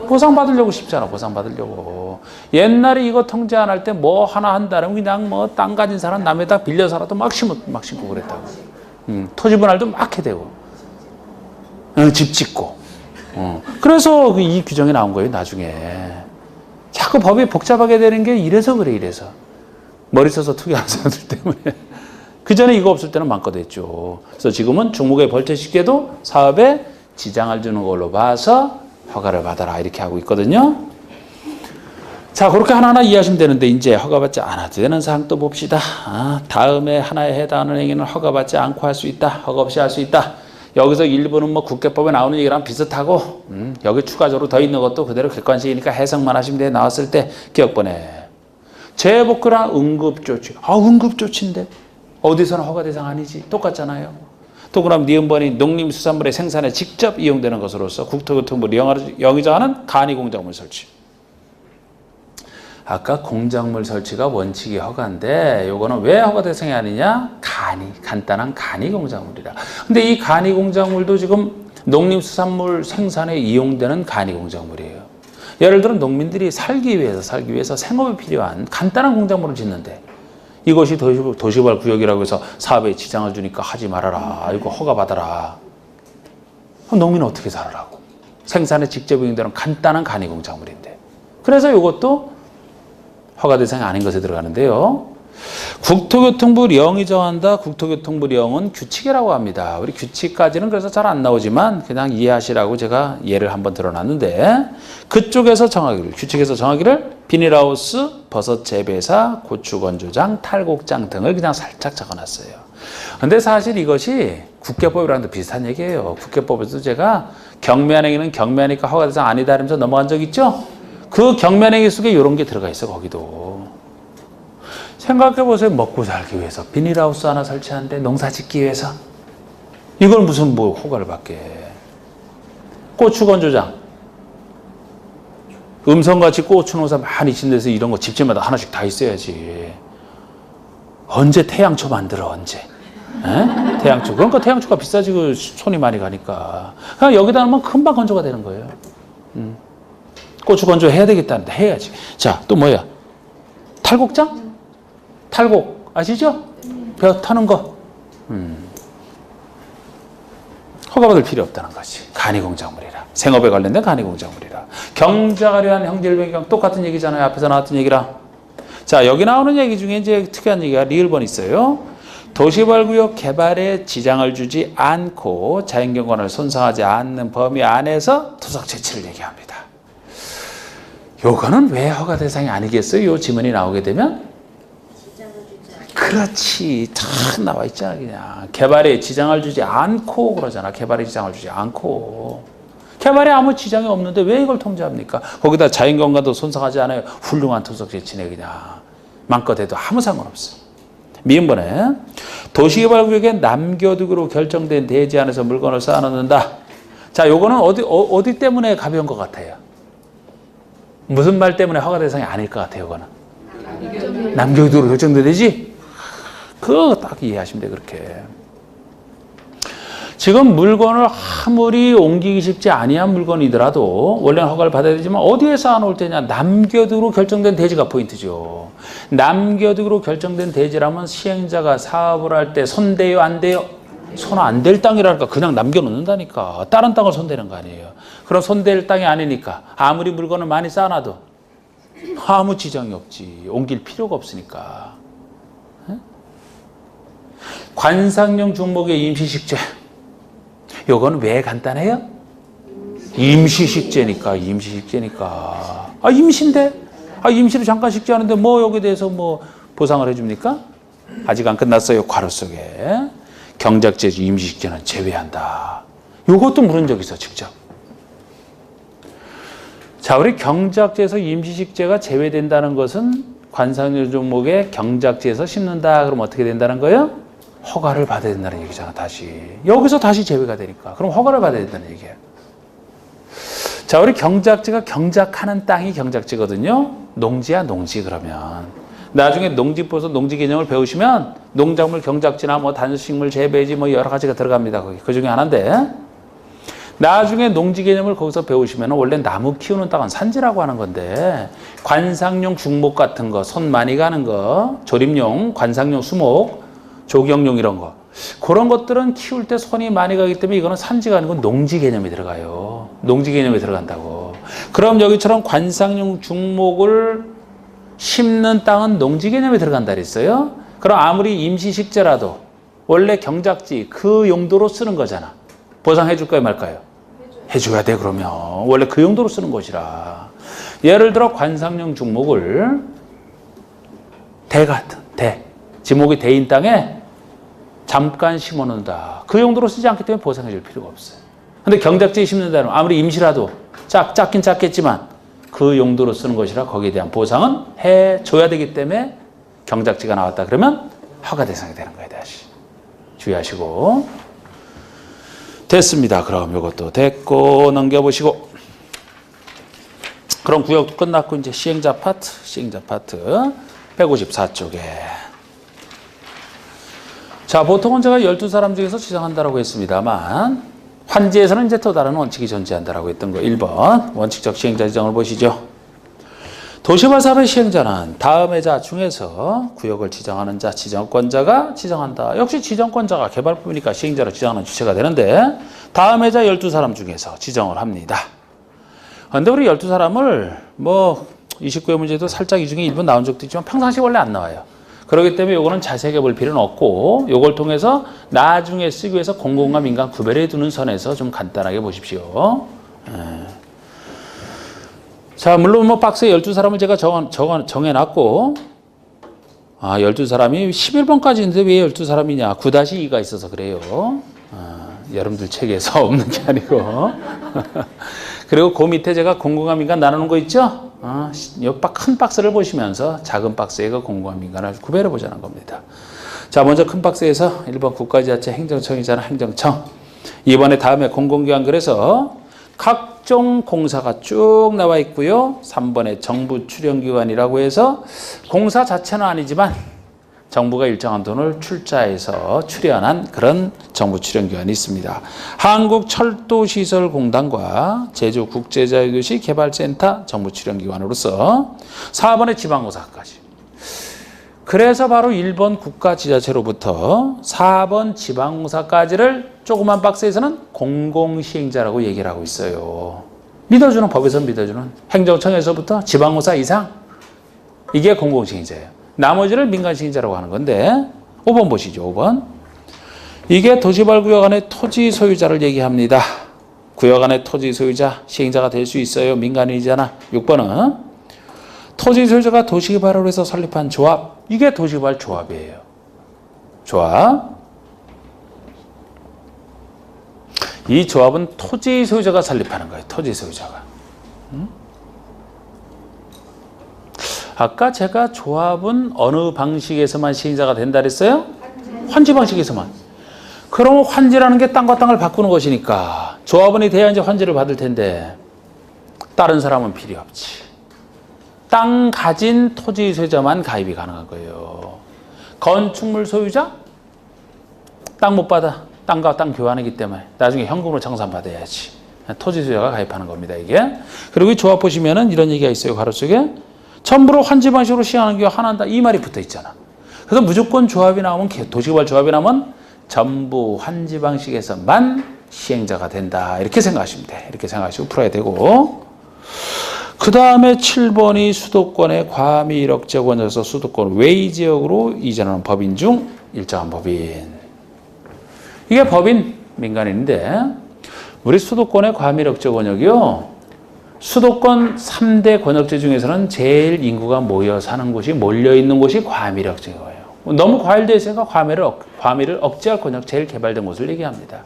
보상받으려고 싶잖아. 보상받으려고. 옛날에 이거 통제 안 할 때 뭐 하나 한다면 그냥 뭐 땅 가진 사람 남에다 빌려서라도 막 심고 그랬다고. 토지 분할도 막 해대고. 집 짓고. 그래서 이 규정이 나온 거예요, 나중에. 자꾸 법이 복잡하게 되는 게 이래서 그래, 이래서. 머리 써서 투기하는 사람들 때문에. 그 전에 이거 없을 때는 마음껏 했죠. 그래서 지금은 중목의 벌채식계도 사업에 지장을 주는 걸로 봐서 허가를 받아라 이렇게 하고 있거든요. 자, 그렇게 하나하나 이해하시면 되는데 이제 허가받지 않아도 되는 사항 또 봅시다. 다음에 하나에 해당하는 행위는 허가받지 않고 할 수 있다. 허가 없이 할 수 있다. 여기서 일부는 뭐 국계법에 나오는 얘기랑 비슷하고 여기 추가적으로 더 있는 것도 그대로 객관식이니까 해석만 하시면 돼. 나왔을 때 기억번에 재복구랑 응급조치. 응급조치인데 어디서는 허가 대상 아니지. 똑같잖아요. 또 그럼 니은번이 농림수산물의 생산에 직접 이용되는 것으로서 국토교통부를 영위정하는 간이공작물 설치. 아까 공작물 설치가 원칙이 허가인데 요거는 왜 허가 대상이 아니냐? 간단한 간이공작물이라. 근데 이 간이공작물도 지금 농림수산물 생산에 이용되는 간이공작물이에요. 예를 들어 농민들이 살기 위해서 생업에 필요한 간단한 공작물을 짓는데 이것이 도시개발 구역이라고 해서 사업에 지장을 주니까 하지 말아라. 이거 허가 받아라. 그럼 농민은 어떻게 살아라고? 생산에 직접 이용되는 간단한 간이공작물인데. 그래서 이것도 허가 대상이 아닌 것에 들어가는데요. 국토교통부령이 정한다. 국토교통부령은 규칙이라고 합니다. 우리 규칙까지는 그래서 잘 안 나오지만 그냥 이해하시라고 제가 예를 한번 들어놨는데 그쪽에서 정하기를, 규칙에서 정하기를 비닐하우스, 버섯 재배사, 고추 건조장, 탈곡장 등을 그냥 살짝 적어놨어요. 근데 사실 이것이 국계법이랑도 비슷한 얘기예요. 국계법에서 제가 경매행위는 경매하니까 허가 대상 아니다 하면서 넘어간 적 있죠? 그 경매행위 속에 이런 게 들어가 있어, 거기도. 생각해보세요. 먹고 살기 위해서 비닐하우스 하나 설치하는데 농사 짓기 위해서 이걸 무슨 뭐 허가를 받게. 고추 건조장. 음성같이 고추 농사 많이 짓는 데서 이런 거 집집마다 하나씩 다 있어야지. 언제 태양초 만들어, 언제? 에? 태양초. 그러니까 태양초가 비싸지, 그 손이 많이 가니까. 그냥 여기다 놓으면 금방 건조가 되는 거예요. 고추 건조 해야 되겠다는데 해야지. 자, 또 뭐야? 탈곡장? 탈곡 아시죠? 벼 타는 거. 허가받을 필요 없다는 거지. 간이공작물이라. 생업에 관련된 간이공작물이라. 경작하려 한 형질 변경 똑같은 얘기잖아요. 앞에서 나왔던 얘기랑. 자, 여기 나오는 얘기 중에 이제 특이한 얘기가 리을번 있어요. 도시개발구역 개발에 지장을 주지 않고 자연경관을 손상하지 않는 범위 안에서 토속 채취를 얘기합니다. 요거는 왜 허가 대상이 아니겠어요? 요 지문이 나오게 되면? 그렇지. 탁 나와 있잖아, 그냥. 개발에 지장을 주지 않고 그러잖아. 개발에 지장을 주지 않고. 개발에 아무 지장이 없는데 왜 이걸 통제합니까? 거기다 자연경관도 손상하지 않아요. 훌륭한 토속 재치네, 그냥. 마음껏 해도 아무 상관없어. 미음번에 도시개발구역의 남교득으로 결정된 대지 안에서 물건을 쌓아놓는다. 자, 요거는 어디 때문에 가벼운 것 같아요? 무슨 말 때문에 허가 대상이 아닐 것 같아요, 이거는? 남교득으로 결정된 대지? 그거 딱 이해하시면 돼, 그렇게. 지금 물건을 아무리 옮기기 쉽지 아니한 물건이더라도 원래는 허가를 받아야 되지만 어디에 쌓아놓을 때냐? 남교득으로 결정된 대지가 포인트죠. 남교득으로 결정된 대지라면 시행자가 사업을 할 때 손대요, 안 돼요? 손 안 될 땅이라니까 그냥 남겨놓는다니까. 다른 땅을 손대는 거 아니에요. 그럼 손댈 땅이 아니니까 아무리 물건을 많이 쌓아놔도 아무 지장이 없지. 옮길 필요가 없으니까. 관상용 중목의 임시식재. 요건 왜 간단해요? 임시식재니까. 임시인데? 임시로 잠깐 식재하는데 뭐 여기에 대해서 뭐 보상을 해줍니까? 아직 안 끝났어요. 괄호 속에. 경작제 임시식재는 제외한다. 요것도 물은 적 있어, 직접. 자, 우리 경작제에서 임시식재가 제외된다는 것은 관상용 종목의 경작지에서 심는다. 그럼 어떻게 된다는 거예요? 허가를 받아야 된다는 얘기잖아. 다시 여기서 다시 제외가 되니까 그럼 허가를 받아야 된다는 얘기예요. 자, 우리 경작지가 경작하는 땅이 경작지거든요. 농지야 농지. 그러면 나중에 농지법에서 농지 개념을 배우시면 농작물 경작지나 뭐 단식물 재배지 뭐 여러 가지가 들어갑니다. 거기 그 중에 하나인데 나중에 농지 개념을 거기서 배우시면 원래 나무 키우는 땅은 산지라고 하는 건데 관상용 중목 같은 거, 손 많이 가는 거, 조립용, 관상용 수목, 조경용 이런 거 그런 것들은 키울 때 손이 많이 가기 때문에 이거는 산지가 아니고 농지 개념이 들어가요. 농지 개념이 들어간다고. 그럼 여기처럼 관상용 중목을 심는 땅은 농지 개념에 들어간다 그랬어요. 그럼 아무리 임시식재라도 원래 경작지 그 용도로 쓰는 거잖아. 보상해 줄까요 말까요? 해줘야 돼. 그러면 원래 그 용도로 쓰는 것이라. 예를 들어 관상용 중목을 대 같은 지목이 대인 땅에 잠깐 심어놓는다. 그 용도로 쓰지 않기 때문에 보상해 줄 필요가 없어요. 근데 경작지에 심는다면 아무리 임시라도 작긴 작겠지만 그 용도로 쓰는 것이라 거기에 대한 보상은 해줘야 되기 때문에 경작지가 나왔다. 그러면 허가 대상이 되는 거예요. 다시 주의하시고. 됐습니다. 그럼 이것도 됐고 넘겨보시고. 그럼 구역도 끝났고 이제 시행자 파트 154쪽에. 자, 보통은 제가 12사람 중에서 지정한다라고 했습니다만 환지에서는 이제 또 다른 원칙이 존재한다라고 했던 거 1번 원칙적 시행자 지정을 보시죠. 도시발사업의 시행자는 다음의 자 중에서 구역을 지정하는 자, 지정권자가 지정한다. 역시 지정권자가 개발품이니까 시행자로 지정하는 주체가 되는데 다음의 자 12사람 중에서 지정을 합니다. 그런데 우리 12사람을 뭐 29회 문제도 살짝 이 중에 일부 나온 적도 있지만 평상시 원래 안 나와요. 그렇기 때문에 이거는 자세하게 볼 필요는 없고 이걸 통해서 나중에 쓰기 위해서 공공과 민간 구별해 두는 선에서 좀 간단하게 보십시오. 자, 물론 뭐 박스에 12사람을 제가 정해놨고 12사람이 11번까지인데 왜 12사람이냐 9-2가 있어서 그래요. 여러분들 책에서 없는 게 아니고 그리고 그 밑에 제가 공공과 민간 나누는 거 있죠? 큰 박스를 보시면서 작은 박스에 그 공공과 민간을 구별해 보자는 겁니다. 자, 먼저 큰 박스에서 1번 국가지자체 행정청이잖아. 행정청. 2번에 다음에 공공기관 그래서 각종 공사가 쭉 나와 있고요. 3번에 정부 출연기관이라고 해서 공사 자체는 아니지만 정부가 일정한 돈을 출자해서 출연한 그런 정부 출연기관이 있습니다. 한국철도시설공단과 제주국제자유도시 개발센터 정부 출연기관으로서 4번에 지방공사까지. 그래서 바로 1번 국가지자체로부터 4번 지방공사까지를 조그만 박스에서는 공공시행자라고 얘기를 하고 있어요. 믿어주는 법에서 믿어주는 행정청에서부터 지방공사 이상 이게 공공시행자예요. 나머지를 민간시행자라고 하는 건데 5번 보시죠. 5번. 이게 도시발구역 안의 토지 소유자를 얘기합니다. 구역 안의 토지 소유자 시행자가 될 수 있어요. 민간인이잖아. 6번은 토지 소유자가 도시개발을 해서 설립한 조합. 이게 도시개발 조합이에요. 조합. 이 조합은 토지 소유자가 설립하는 거예요. 토지 소유자가. 아까 제가 조합은 어느 방식에서만 시행자가 된다 그랬어요? 환지 방식에서만. 그럼 환지라는 게 땅과 땅을 바꾸는 것이니까 조합원이 돼야 이제 환지를 받을 텐데 다른 사람은 필요 없지. 땅 가진 토지 소유자만 가입이 가능한 거예요. 건축물 소유자? 땅 못 받아. 땅과 땅 교환이기 때문에 나중에 현금으로 청산받아야지. 토지 소유자가 가입하는 겁니다, 이게. 그리고 이 조합 보시면은 이런 얘기가 있어요, 가로 속에. 전부로 환지 방식으로 시행하는 게 하나한다. 이 말이 붙어 있잖아. 그래서 무조건 조합이 나오면, 도시개발 조합이 나오면 전부 환지 방식에서만 시행자가 된다. 이렇게 생각하시면 돼. 이렇게 생각하시고 풀어야 되고. 그 다음에 7번이 수도권의 과밀 억제 권역에서 수도권 외의 지역으로 이전하는 법인 중 일정한 법인. 이게 법인 민간인인데 우리 수도권의 과밀 억제 권역이요. 수도권 3대 권역제 중에서는 제일 인구가 모여 사는 곳이 몰려있는 곳이 과밀 억제 거예요. 너무 과밀되어 있으니까 과밀을 억제할 권역 제일 개발된 곳을 얘기합니다.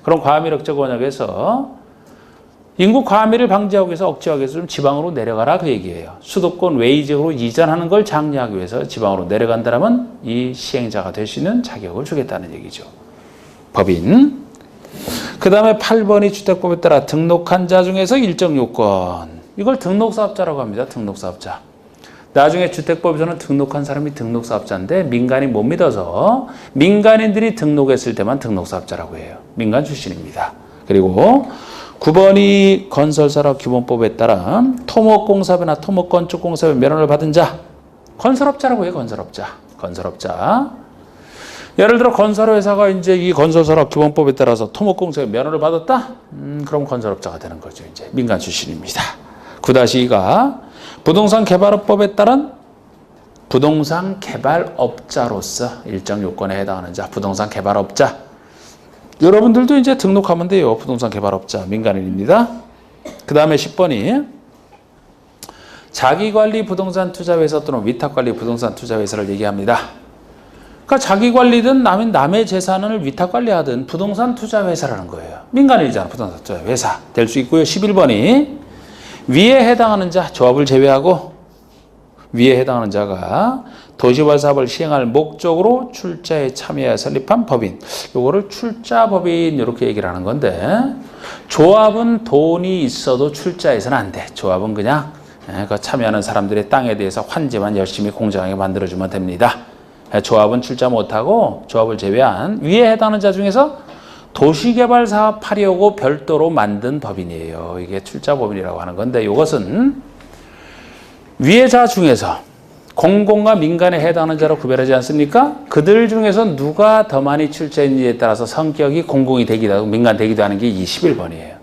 그럼 과밀 억제 권역에서 인구 과밀을 방지하기 위해서 억제하기 위해서 좀 지방으로 내려가라 그 얘기예요. 수도권 외의 지역으로 이전하는 걸 장려하기 위해서 지방으로 내려간다면 이 시행자가 될 수 있는 자격을 주겠다는 얘기죠. 법인. 그 다음에 8번이 주택법에 따라 등록한 자 중에서 일정 요건. 이걸 등록사업자라고 합니다. 등록사업자. 나중에 주택법에서는 등록한 사람이 등록사업자인데 민간이 못 믿어서 민간인들이 등록했을 때만 등록사업자라고 해요. 민간 출신입니다. 그리고 9번이 건설산업기본법에 따라 토목공사업이나 토목건축공사업의 면허를 받은 자. 건설업자라고 해요. 건설업자. 예를 들어 건설회사가 이제 이 건설산업기본법에 따라서 토목공사업의 면허를 받았다? 그럼 건설업자가 되는 거죠. 이제 민간 출신입니다. 9-2가 부동산 개발업법에 따른 부동산 개발업자로서 일정 요건에 해당하는 자, 부동산 개발업자. 여러분들도 이제 등록하면 돼요. 부동산 개발업자, 민간인입니다. 그 다음에 10번이 자기관리 부동산 투자회사 또는 위탁관리 부동산 투자회사를 얘기합니다. 그러니까 자기관리든 남의 재산을 위탁관리하든 부동산 투자회사라는 거예요. 민간인이잖아. 부동산 투자회사 될 수 있고요. 11번이 위에 해당하는 자, 조합을 제외하고 위에 해당하는 자가 도시개발 사업을 시행할 목적으로 출자에 참여해 설립한 법인. 요거를 출자법인 이렇게 얘기를 하는 건데 조합은 돈이 있어도 출자해서는 안 돼. 조합은 그냥 그 참여하는 사람들의 땅에 대해서 환지만 열심히 공정하게 만들어주면 됩니다. 조합은 출자 못하고 조합을 제외한 위에 해당하는 자 중에서 도시개발 사업하려고 별도로 만든 법인이에요. 이게 출자법인이라고 하는 건데 이것은 위의 자 중에서 공공과 민간에 해당하는 자로 구별하지 않습니까? 그들 중에서 누가 더 많이 출자했는지에 따라서 성격이 공공이 되기도 하고 민간 되기도 하는 게 이 11번이에요.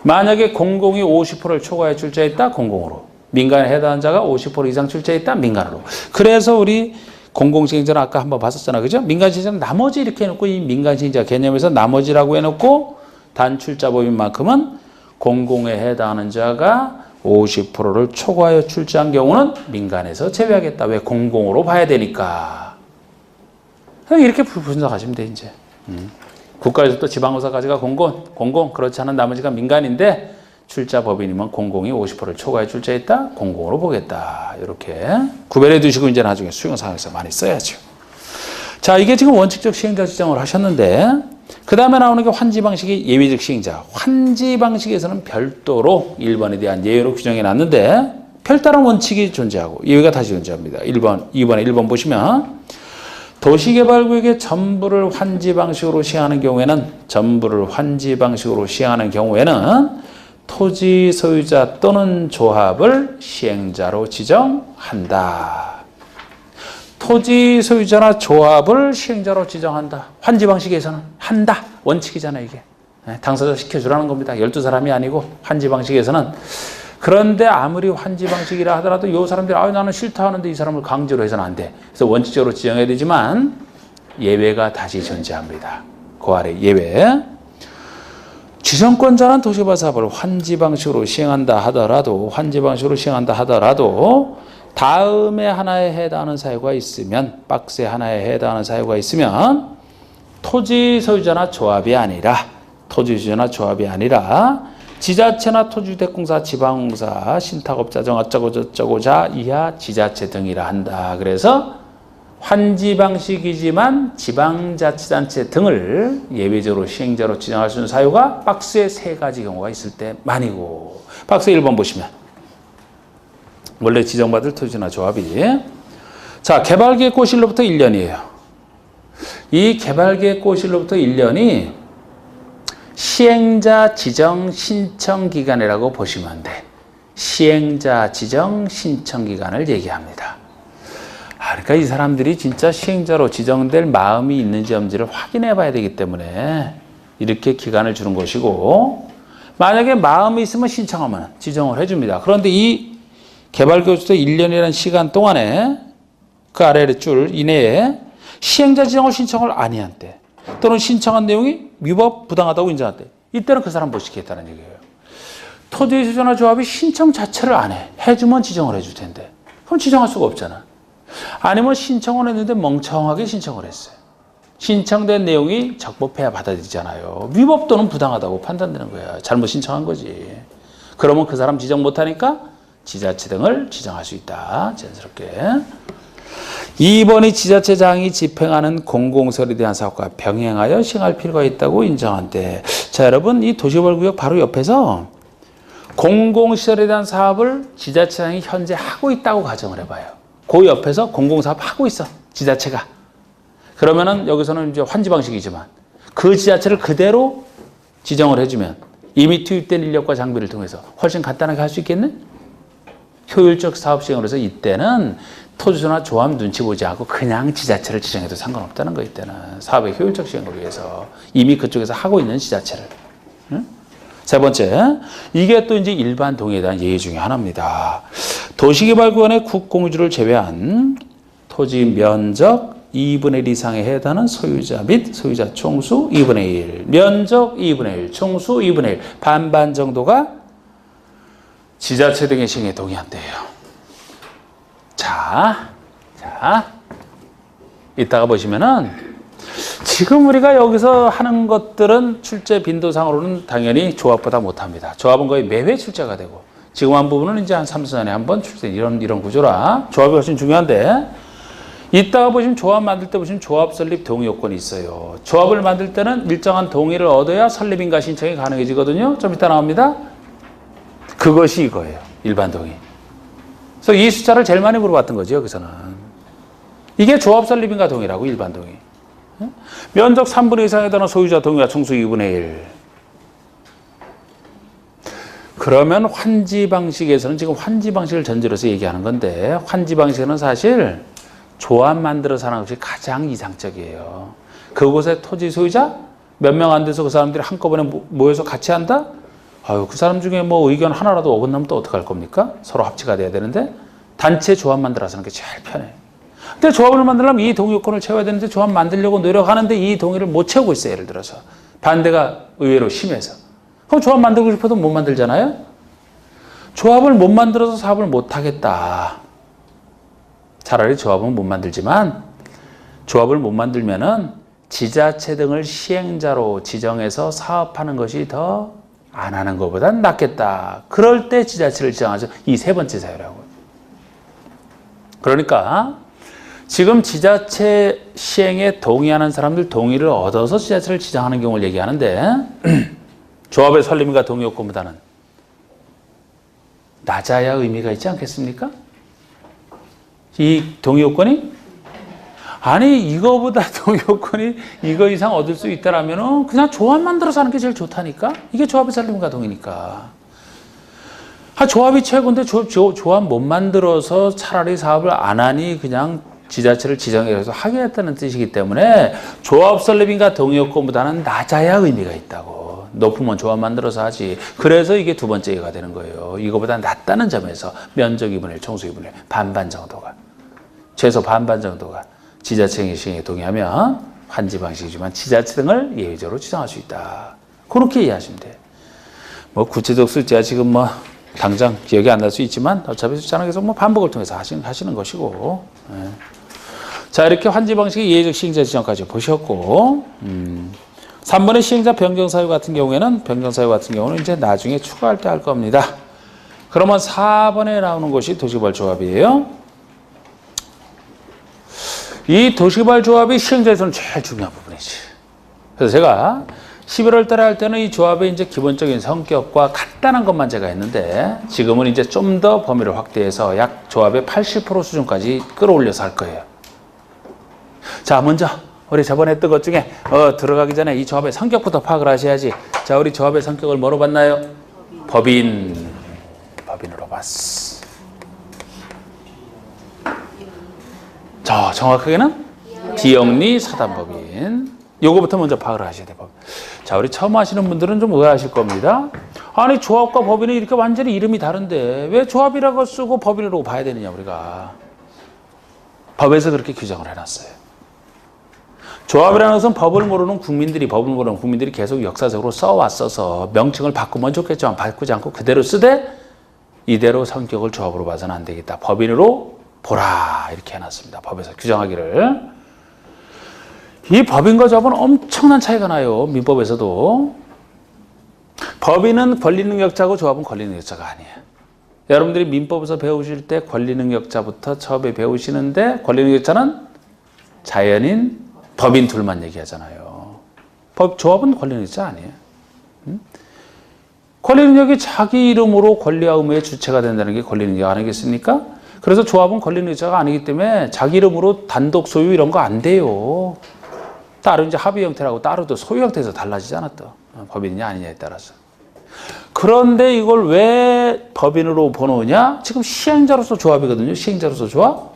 만약에 공공이 50%를 초과해 출자했다? 공공으로. 민간에 해당하는 자가 50% 이상 출자했다? 민간으로. 그래서 우리 공공시행자는 아까 한번 봤었잖아. 그죠? 민간시행자는 나머지 이렇게 해놓고 이 민간시행자 개념에서 나머지라고 해놓고 단출자법인만큼은 공공에 해당하는 자가 50%를 초과하여 출자한 경우는 민간에서 제외하겠다. 왜? 공공으로 봐야 되니까. 이렇게 분석하시면 돼, 이제. 국가에서 또 지방의사까지가 공공, 그렇지 않은 나머지가 민간인데 출자법인이면 공공이 50%를 초과해 출자했다? 공공으로 보겠다. 이렇게 구별해 두시고 이제 나중에 수용사항에서 많이 써야죠. 자, 이게 지금 원칙적 시행자 지정을 하셨는데 그 다음에 나오는 게 환지 방식이 예외적 시행자. 환지 방식에서는 별도로 1번에 대한 예외로 규정해 놨는데 별다른 원칙이 존재하고 예외가 다시 존재합니다. 1번, 2번에 1번 보시면 도시개발구역의 전부를 환지 방식으로 시행하는 경우에는 토지 소유자 또는 조합을 시행자로 지정한다. 토지 소유자나 조합을 시행자로 지정한다. 환지 방식에서는 한다. 원칙이잖아요, 이게. 당사자 시켜주라는 겁니다. 12사람이 아니고 환지 방식에서는. 그런데 아무리 환지 방식이라 하더라도 이 사람들이 나는 싫다 하는데 이 사람을 강제로 해서는 안 돼. 그래서 원칙적으로 지정해야 되지만 예외가 다시 존재합니다. 그 아래 예외. 지정권자는 도시개발 사업을 환지 방식으로 시행한다 하더라도 다음에 하나에 해당하는 사유가 있으면 박스에 하나에 해당하는 사유가 있으면 토지 소유자나 조합이 아니라 지자체나 토지주택공사, 지방공사, 신탁업자 등 어쩌고저쩌고자 이하 지자체 등이라 한다. 그래서 환지 방식이지만 지방자치단체 등을 예외적으로 시행자로 지정할 수 있는 사유가 박스에 3가지 경우가 있을 때만이고 박스 1번 보시면 원래 지정받을 토지나 조합이 자 개발계획 고시일로부터 1년이에요. 이 개발계획 고시일로부터 1년이 시행자 지정 신청 기간이라고 보시면 돼. 시행자 지정 신청 기간을 얘기합니다. 그러니까 이 사람들이 진짜 시행자로 지정될 마음이 있는지 없는지를 확인해 봐야 되기 때문에 이렇게 기간을 주는 것이고 만약에 마음이 있으면 신청하면 지정을 해줍니다. 그런데 이 개발교수도 1년이라는 시간 동안에 그 아래 줄 이내에 시행자 지정을 신청을 안 한대. 또는 신청한 내용이 위법 부당하다고 인정한대. 이때는 그 사람 못 시키겠다는 얘기예요. 토지소유자나 조합이 신청 자체를 안 해. 해주면 지정을 해줄 텐데. 그럼 지정할 수가 없잖아. 아니면 신청을 했는데 멍청하게 신청을 했어요. 신청된 내용이 적법해야 받아들이잖아요. 위법 또는 부당하다고 판단되는 거야. 잘못 신청한 거지. 그러면 그 사람 지정 못하니까 지자체 등을 지정할 수 있다. 자연스럽게. 2번이 지자체장이 집행하는 공공설에 대한 사업과 병행하여 시행할 필요가 있다고 인정한대. 자, 여러분, 이 도시개발구역 바로 옆에서 공공시설에 대한 사업을 지자체장이 현재 하고 있다고 가정을 해봐요. 그 옆에서 공공사업 하고 있어, 지자체가. 그러면은 여기서는 이제 환지 방식이지만 그 지자체를 그대로 지정을 해주면 이미 투입된 인력과 장비를 통해서 훨씬 간단하게 할 수 있겠네? 효율적 사업 시행을 해서 이때는 토지소나 조합 눈치 보지 않고 그냥 지자체를 지정해도 상관없다는 거. 이때는 사업의 효율적 시행을 위해서 이미 그쪽에서 하고 있는 지자체를. 응? 세 번째, 이게 또 이제 일반 동의에 대한 예의 중에 하나입니다. 도시개발구간의 국공유지를 제외한 토지 면적 2분의 1 이상에 해당하는 소유자 및 소유자 총수 2분의 1, 면적 2분의 1, 총수 2분의 1, 반반 정도가 지자체 등의 시행에 동의한대요. 자, 이따가 보시면은 지금 우리가 여기서 하는 것들은 출제 빈도상으로는 당연히 조합보다 못합니다. 조합은 거의 매회 출제가 되고 지금 한 부분은 이제 한 3년에 한 번 출제 이런 구조라 조합이 훨씬 중요한데 이따가 보시면 조합 만들 때 보시면 조합 설립 동의 요건이 있어요. 조합을 만들 때는 일정한 동의를 얻어야 설립인가 신청이 가능해지거든요. 좀 이따 나옵니다. 그것이 이거예요. 일반 동의. 그래서 이 숫자를 제일 많이 물어봤던 거죠. 여기서는. 이게 조합 설립인가 동의라고 일반 동의. 면적 3분의 2 이상에 대한 소유자 동의와 총수 2분의 1. 그러면 환지 방식에서는 지금 환지 방식을 전제로 해서 얘기하는 건데 환지 방식은 사실 조합 만들어서 하는 것이 가장 이상적이에요. 그곳의 토지 소유자 몇 명 안 돼서 그 사람들이 한꺼번에 모여서 같이 한다? 아유, 그 사람 중에 뭐 의견 하나라도 어긋나면 또 어떡할 겁니까? 서로 합치가 돼야 되는데 단체 조합 만들어서 하는 게 제일 편해. 근데 조합을 만들려면 이 동의 요건을 채워야 되는데 조합 만들려고 노력하는데 이 동의를 못 채우고 있어요. 예를 들어서 반대가 의외로 심해서. 그럼 조합 만들고 싶어도 못 만들잖아요. 조합을 못 만들어서 사업을 못 하겠다. 차라리 조합은 못 만들지만 조합을 못 만들면은 지자체 등을 시행자로 지정해서 사업하는 것이 더 안 하는 것보단 낫겠다. 그럴 때 지자체를 지정하죠. 이 세 번째 사유라고. 그러니까 지금 지자체 시행에 동의하는 사람들 동의를 얻어서 지자체를 지정하는 경우를 얘기하는데 조합의 설립인가 동의 요건보다는 낮아야 의미가 있지 않겠습니까? 이 동의 요건이 아니 이거보다 동의 요건이 이거 이상 얻을 수 있다라면은 그냥 조합 만들어서 하는 게 제일 좋다니까. 이게 조합의 설립인가 동의니까. 조합이 최고인데 조합 못 만들어서 차라리 사업을 안 하니 그냥 지자체를 지정해서 하겠다는 뜻이기 때문에 조합 설립인가 동의 요건보다는 낮아야 의미가 있다고. 높으면 조합 만들어서 하지. 그래서 이게 두 번째가 되는 거예요. 이거보다 낮다는 점에서 면적 2분의 1, 총수 2분의 1, 반반 정도가. 최소 반반 정도가 지자체 시행에 동의하면 환지 방식이지만 지자체 등을 예외적으로 지정할 수 있다. 그렇게 이해하시면 돼. 뭐 구체적 숫자 지금 뭐 당장 기억이 안 날 수 있지만 어차피 숫자는 계속 뭐 반복을 통해서 하시는 것이고. 예. 자, 이렇게 환지 방식의 예외적 시행자 지정까지 보셨고, 3번의 시행자 변경 사유 같은 경우는 이제 나중에 추가할 때 할 겁니다. 그러면 4번에 나오는 것이 도시개발 조합이에요. 이 도시개발 조합이 시행자에서는 제일 중요한 부분이지. 그래서 제가 11월 달에 할 때는 이 조합의 이제 기본적인 성격과 간단한 것만 제가 했는데 지금은 이제 좀 더 범위를 확대해서 약 조합의 80% 수준까지 끌어올려서 할 거예요. 자, 먼저 우리 저번에 했던 것 중에 들어가기 전에 이 조합의 성격부터 파악을 하셔야지. 자, 우리 조합의 성격을 뭐로 봤나요? 법인으로 봤어. 자, 정확하게는 비영리 사단법인. 요거부터 먼저 파악을 하셔야 돼요. 자, 우리 처음 하시는 분들은 좀 오해하실 겁니다. 아니, 조합과 법인은 이렇게 완전히 이름이 다른데 왜 조합이라고 쓰고 법인이라고 봐야 되느냐, 우리가. 법에서 그렇게 규정을 해놨어요. 조합이라는 것은 법을 모르는 국민들이 계속 역사적으로 써왔어서 명칭을 바꾸면 좋겠지만 바꾸지 않고 그대로 쓰되 이대로 성격을 조합으로 봐서는 안 되겠다. 법인으로 보라 이렇게 해놨습니다. 법에서 규정하기를. 이 법인과 조합은 엄청난 차이가 나요. 민법에서도. 법인은 권리능력자고 조합은 권리능력자가 아니에요. 여러분들이 민법에서 배우실 때 권리능력자부터 처음에 배우시는데 권리능력자는 자연인, 법인 둘만 얘기하잖아요. 조합은 권리능력자 아니에요. 권리능력이 자기 이름으로 권리와 의무의 주체가 된다는 게 권리능력 아니겠습니까? 그래서 조합은 권리능력자가 아니기 때문에 자기 이름으로 단독 소유 이런 거 안 돼요. 따로 이제 합의 형태라고 따로도 소유 형태에서 달라지잖아 또. 법인이냐 아니냐에 따라서. 그런데 이걸 왜 법인으로 보느냐? 지금 시행자로서 조합이거든요. 시행자로서 조합.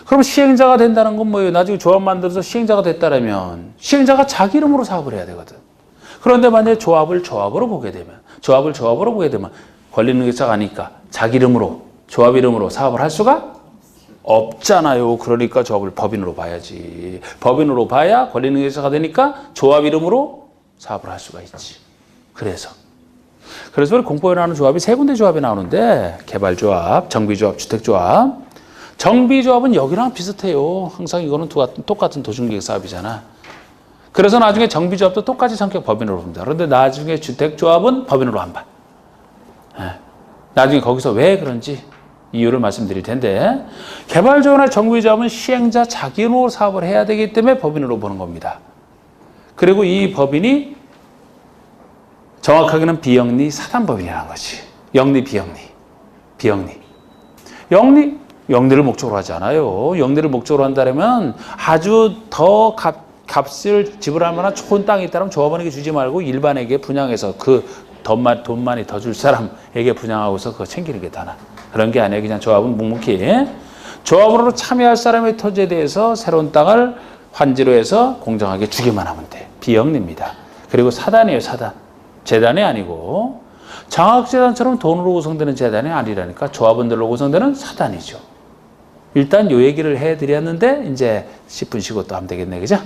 그럼 시행자가 된다는 건 뭐예요? 나중에 조합 만들어서 시행자가 됐다면 시행자가 자기 이름으로 사업을 해야 되거든. 그런데 만약에 조합을 조합으로 보게 되면 권리능력자가 아니까 자기 이름으로 조합 이름으로 사업을 할 수가 없잖아요. 그러니까 조합을 법인으로 봐야지. 법인으로 봐야 권리능력자가 되니까 조합 이름으로 사업을 할 수가 있지. 그래서 우리 공법에 나오는 조합이 세 군데 조합이 나오는데 개발조합, 정비조합, 주택조합. 정비조합은 여기랑 비슷해요. 항상 이거는 똑같은 도중계획 사업이잖아. 그래서 나중에 정비조합도 똑같이 성격 법인으로 봅니다. 그런데 나중에 주택조합은 법인으로 안 봐. 나중에 거기서 왜 그런지 이유를 말씀드릴 텐데 개발조합이나 정비조합은 시행자 자기 이름으로 사업을 해야 되기 때문에 법인으로 보는 겁니다. 그리고 이 법인이 정확하게는 비영리 사단법인이라는 것이. 영리, 비영리. 영리를 목적으로 하지 않아요. 영리를 목적으로 한다면 아주 더 값을 지불할 만한 좋은 땅이 있다면 조합원에게 주지 말고 일반에게 분양해서 그 돈 많이 더 줄 사람에게 분양하고서 그거 챙기는 게 더 나아. 그런 게 아니에요. 그냥 조합은 묵묵히. 조합으로 참여할 사람의 토지에 대해서 새로운 땅을 환지로 해서 공정하게 주기만 하면 돼. 비영리입니다. 그리고 사단이에요. 사단. 재단이 아니고 장학재단처럼 돈으로 구성되는 재단이 아니라니까 조합원들로 구성되는 사단이죠. 일단 요 얘기를 해드렸는데 이제 10분 쉬고 또 하면 되겠네. 그죠?